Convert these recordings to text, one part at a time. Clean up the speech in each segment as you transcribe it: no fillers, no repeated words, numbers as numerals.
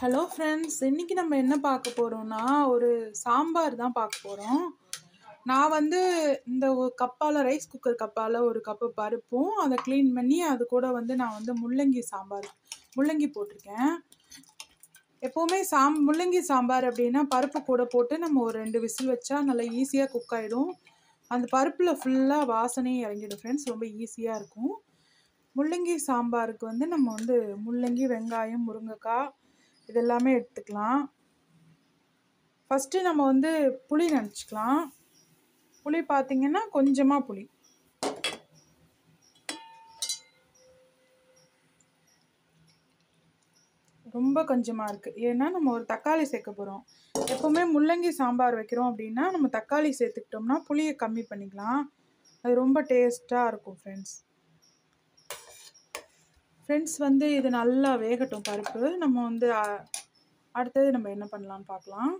Hello friends, இன்னைக்கு நம்ம என்ன பார்க்க போறோம்னா, ஒரு சாம்பார் தான் பார்க்க போறோம். நான் வந்து இந்த கப்பால ரைஸ் குக்கர் கப்பால ஒரு கப்பு பருப்பும், அதை க்ளீன் பண்ணி அது கூட வந்து நான் வந்து முள்ளங்கி போட்டிருக்கேன். எப்போவுமே முள்ளங்கி சாம்பார் அப்படின்னா பருப்பு கூட போட்டு நம்ம ஒரு 2 விசில் வச்சா நல்லா ஈஸியாக குக் ஆகிடும். அந்த பருப்பில் ஃபுல்லாக வாசனையும் இறங்கிடும் ஃப்ரெண்ட்ஸ். ரொம்ப ஈஸியாக இருக்கும். முள்ளங்கி சாம்பாருக்கு வந்து நம்ம வந்து முள்ளங்கி, வெங்காயம், முருங்கைக்காய் இதெல்லாமே எடுத்துக்கலாம். ஃபஸ்ட்டு நம்ம வந்து புளி நினச்சிக்கலாம். புளி பார்த்திங்கன்னா கொஞ்சமாக புளி, ரொம்ப கொஞ்சமாக இருக்குது. ஏன்னா நம்ம ஒரு தக்காளி சேர்க்க போகிறோம். எப்போவுமே முள்ளங்கி சாம்பார் வைக்கிறோம் அப்படின்னா நம்ம தக்காளி சேர்த்துக்கிட்டோம்னா புளியை கம்மி பண்ணிக்கலாம். அது ரொம்ப டேஸ்ட்டாக இருக்கும் ஃப்ரெண்ட்ஸ். வந்து இது நல்லா வேகட்டும் பருப்பு. நம்ம வந்து அடுத்தது நம்ம என்ன பண்ணலான்னு பார்க்கலாம்.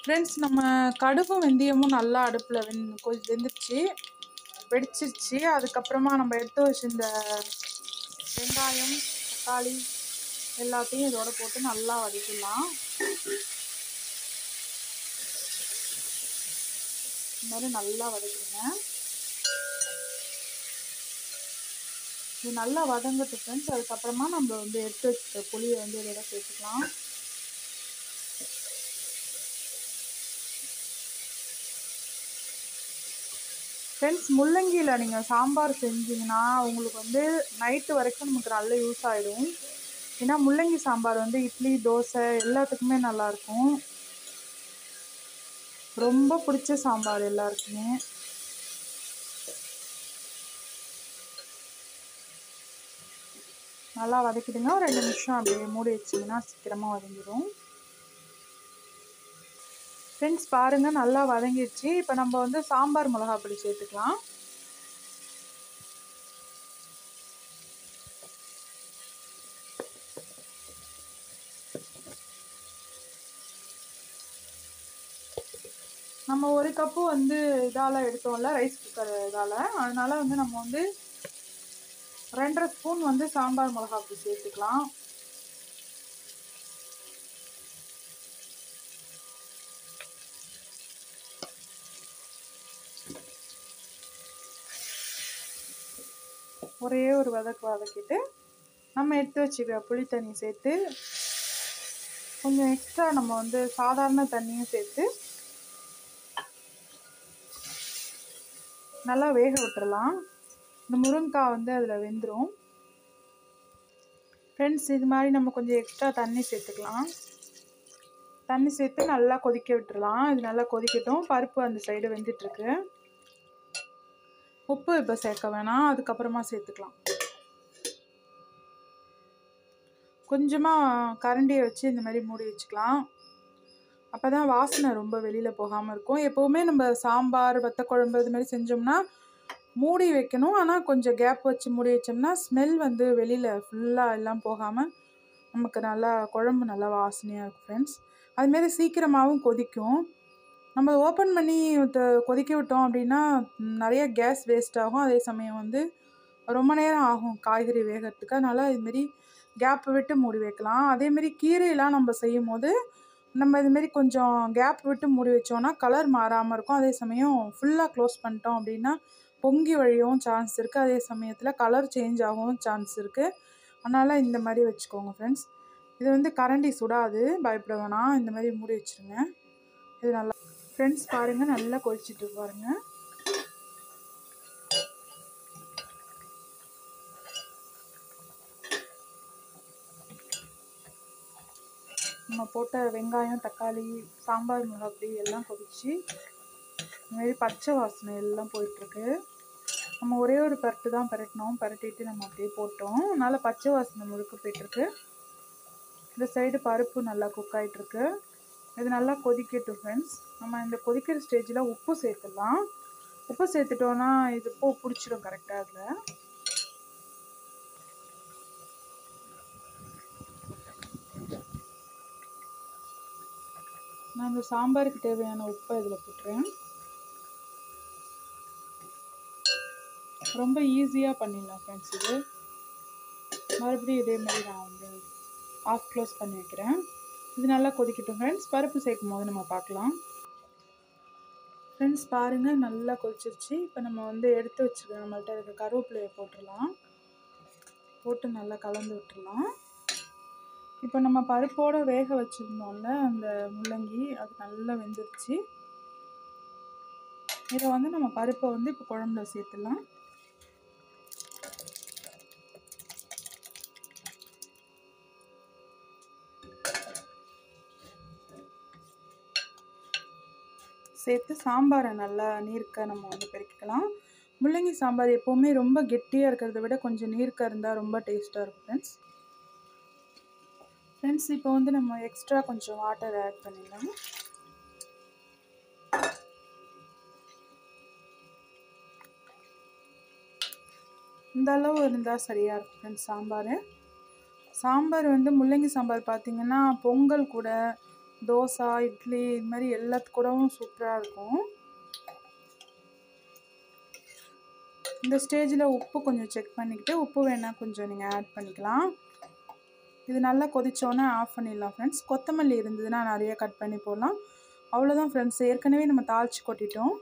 ஃப்ரெண்ட்ஸ், நம்ம கடுகும் வெந்தயமும் நல்லா அடுப்பில் வெந்துருச்சு, வெடிச்சிருச்சு. அதுக்கப்புறமா நம்ம எடுத்து வச்சிருந்த வெங்காயம், தக்காளி எல்லாத்தையும் இதோட போட்டு நல்லா வதக்கிடலாம். இந்த மாதிரி நல்லா வதக்கிடுங்க. இது நல்லா வதங்கட்டும் ஃப்ரெண்ட்ஸ். அதுக்கப்புறமா நம்ம வந்து எடுத்து வச்சுட்ட புளியை வந்து இதோட சேர்த்துக்கலாம். ஃப்ரெண்ட்ஸ், முள்ளங்கியில் நீங்கள் சாம்பார் செஞ்சிங்கன்னா உங்களுக்கு வந்து நைட்டு வரைக்கும் நமக்கு நல்ல யூஸ் ஆகிடும். ஏன்னா முள்ளங்கி சாம்பார் வந்து இட்லி, தோசை எல்லாத்துக்குமே நல்லாயிருக்கும். ரொம்ப பிடிச்ச சாம்பார் எல்லாருக்குமே. நல்லா வதக்கிடுங்க. ஒரு 2 நிமிஷம் அப்படியே மூடி வச்சிங்கன்னா சீக்கிரமாக வதங்கிடும். ஃப்ரெண்ட்ஸ் பாருங்கள், நல்லா வதங்கிடுச்சு. இப்போ நம்ம வந்து சாம்பார் மிளகா பொடி சேர்த்துக்கலாம். நம்ம ஒரு கப்பு வந்து இதால் எடுத்தோம்ல, ரைஸ் குக்கர் இதால், அதனால் வந்து நம்ம வந்து 2.5 ஸ்பூன் வந்து சாம்பார் மிளகா பொடி சேர்த்துக்கலாம். ஒரே ஒரு வதக்கிட்டு நம்ம எடுத்து வச்சுக்க புளி தண்ணி சேர்த்து கொஞ்சம் எக்ஸ்ட்ரா நம்ம வந்து சாதாரண தண்ணியும் சேர்த்து நல்லா வேக விட்டுறலாம். இந்த முருங்கைக்காய் வந்து அதில் வெந்துடும் ஃப்ரெண்ட்ஸ். இது மாதிரி நம்ம கொஞ்சம் எக்ஸ்ட்ரா தண்ணி சேர்த்துக்கலாம். தண்ணி சேர்த்து நல்லா கொதிக்க விட்டுறலாம். இது நல்லா கொதிக்கட்டும். பருப்பு அந்த சைடு வெந்துட்டுருக்கு. உப்பு இப்போ சேர்க்க வேணாம், அதுக்கப்புறமா சேர்த்துக்கலாம். கொஞ்சமாக கரண்டியை வச்சு இந்த மாதிரி மூடி வச்சுக்கலாம். அப்போ தான் வாசனை ரொம்ப வெளியில் போகாமல் இருக்கும். எப்போவுமே நம்ம சாம்பார், வத்தக்குழம்பு இது மாதிரி செஞ்சோம்னா மூடி வைக்கணும். ஆனால் கொஞ்சம் கேப் வச்சு மூடி வச்சோம்னா ஸ்மெல் வந்து வெளியில் ஃபுல்லாக எல்லாம் போகாமல் நமக்கு நல்லா குழம்பு நல்லா வாசனையாக இருக்கும் ஃப்ரெண்ட்ஸ். அதுமாரி சீக்கிரமாகவும் கொதிக்கும். நம்ம ஓப்பன் பண்ணி கொதிக்க விட்டோம் அப்படின்னா நிறைய கேஸ் வேஸ்ட் ஆகும். அதே சமயம் வந்து ரொம்ப நேரம் ஆகும் காய்கறி வேகிறதுக்கு. அதனால் இதுமாரி கேப் விட்டு மூடி வைக்கலாம். அதேமாரி கீரையெல்லாம் நம்ம செய்யும் போது நம்ம இதுமாரி கொஞ்சம் கேப் விட்டு மூடி வச்சோன்னா கலர் மாறாமல் இருக்கும். அதே சமயம் ஃபுல்லாக க்ளோஸ் பண்ணிட்டோம் அப்படின்னா பொங்கி வழியவும் சான்ஸ் இருக்குது. அதே சமயத்தில் கலர் சேஞ்ச் ஆகவும் சான்ஸ் இருக்குது. அதனால் இந்த மாதிரி வச்சுக்கோங்க ஃப்ரெண்ட்ஸ். இது வந்து கரண்டி சுடாது, பயப்பட வேணாம். இந்த மாதிரி மூடி வச்சுருங்க. இது நல்லா ஃப்ரெண்ட்ஸ் பாருங்கள், நல்லா கொதிச்சுட்டு பாருங்கள். நம்ம போட்ட வெங்காயம், தக்காளி, சாம்பார் மிளகாப்பொடி எல்லாம் கொதிச்சு இதுமாரி பச்சை வாசனை எல்லாம் போயிட்டுருக்கு. நம்ம ஒரே ஒரு பரட்டு தான் பரட்டினோம், பரட்டிட்டு நம்ம அப்படியே போட்டோம். அதனால் பச்சை வாசனை முழுக்க போயிட்டுருக்கு. இந்த சைடு பருப்பு நல்லா குக் ஆகிட்டுருக்கு. இது நல்லா கொதிக்கட்டும் ஃப்ரெண்ட்ஸ். நம்ம இந்த கொதிக்கிற ஸ்டேஜில் உப்பு சேர்த்துடலாம். உப்பு சேர்த்துட்டோன்னா இது பிடிச்சிடும் கரெக்டாக. அதில் நான் இந்த சாம்பாருக்கு தேவையான உப்பை இதில் போட்டுறேன். ரொம்ப ஈஸியாக பண்ணிடலாம் ஃப்ரெண்ட்ஸ். இது மறுபடியும் இதே மாதிரி நான் வந்து ஆஃப் க்ளோஸ் பண்ணி வைக்கிறேன். இது நல்லா கொதிக்கட்டும் ஃப்ரெண்ட்ஸ். பருப்பு சேர்க்கும் போது நம்ம பார்க்கலாம். ஃப்ரெண்ட்ஸ் பாருங்கள், நல்லா கொதிச்சிருச்சு. இப்போ நம்ம வந்து எடுத்து வச்சுருக்க நம்மள்ட்ட இருக்க கருவேப்பிலையை போட்டுடலாம். போட்டு நல்லா கலந்து விட்டுடலாம். இப்போ நம்ம பருப்போடு வேக வச்சுருந்தோம்ல அந்த முள்ளங்கி, அது நல்லா வெந்துருச்சு. இதை வந்து நம்ம பருப்பை வந்து இப்போ குழம்புல சேர்த்துடலாம். சேர்த்து சாம்பாரை நல்லா நீர்க்க நம்ம வந்து பெருக்கிக்கலாம். முள்ளங்கி சாம்பார் எப்போவுமே ரொம்ப கெட்டியாக இருக்கிறத விட கொஞ்சம் நீர்க்க இருந்தால் ரொம்ப டேஸ்ட்டாக இருக்கும் ஃப்ரெண்ட்ஸ். இப்போ வந்து நம்ம எக்ஸ்ட்ரா கொஞ்சம் வாட்டர் ஆட் பண்ணிடலாம். இந்த அளவு இருந்தால் சரியாக இருக்கும் ஃப்ரெண்ட்ஸ். சாம்பார் வந்து முள்ளங்கி சாம்பார் பார்த்திங்கன்னா பொங்கல் கூட, தோசை, இட்லி இது மாதிரி எல்லாத்துக்கூடவும் சூப்பராக இருக்கும். இந்த ஸ்டேஜில் உப்பு கொஞ்சம் செக் பண்ணிக்கிட்டு, உப்பு வேணால் கொஞ்சம் நீங்கள் ஆட் பண்ணிக்கலாம். இது நல்லா கொதித்தோன்னே ஆஃப் பண்ணிடலாம் ஃப்ரெண்ட்ஸ். கொத்தமல்லி இருந்ததுன்னா நிறைய கட் பண்ணி போடலாம். அவ்வளோதான் ஃப்ரெண்ட்ஸ். ஏற்கனவே நம்ம தாளித்து கொட்டிட்டோம்,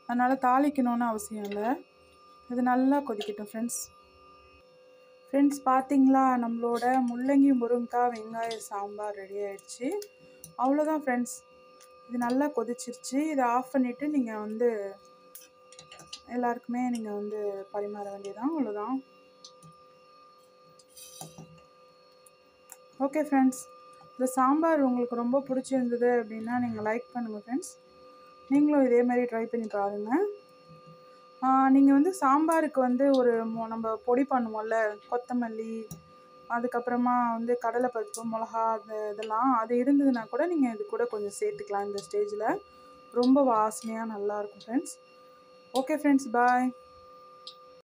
அதனால் தாளிக்கணும்னு அவசியம் இல்லை. இது நல்லா கொதிக்கட்டும் ஃப்ரெண்ட்ஸ். பார்த்தீங்களா, நம்மளோட முள்ளங்கி முருங்கைக்காய் வெங்காய சாம்பார் ரெடி ஆகிடுச்சு. அவ்வளோதான் ஃப்ரெண்ட்ஸ். இது நல்லா கொதிச்சிருச்சு. இதை ஆஃப் பண்ணிவிட்டு நீங்கள் வந்து எல்லாருக்குமே நீங்கள் வந்து பரிமாற வேண்டியதான். அவ்வளோதான். ஓகே ஃப்ரெண்ட்ஸ், இந்த சாம்பார் உங்களுக்கு ரொம்ப பிடிச்சிருந்தது அப்படின்னா நீங்கள் லைக் பண்ணுங்கள் ஃப்ரெண்ட்ஸ். நீங்களும் இதே மாதிரி ட்ரை பண்ணி பாருங்கள். நீங்கள் வந்து சாம்பாருக்கு வந்து ஒரு நம்ம பொடி பண்ணுவோம்ல, கொத்தமல்லி, அதுக்கப்புறமா வந்து கடலைப்பருப்பு, மிளகா, இதெல்லாம் அது இருந்ததுன்னா கூட நீங்கள் இது கூட கொஞ்சம் சேர்த்துக்கலாம். இந்த ஸ்டேஜில் ரொம்ப வாசனையாக நல்லாயிருக்கும் ஃப்ரெண்ட்ஸ். ஓகே ஃப்ரெண்ட்ஸ், பாய்.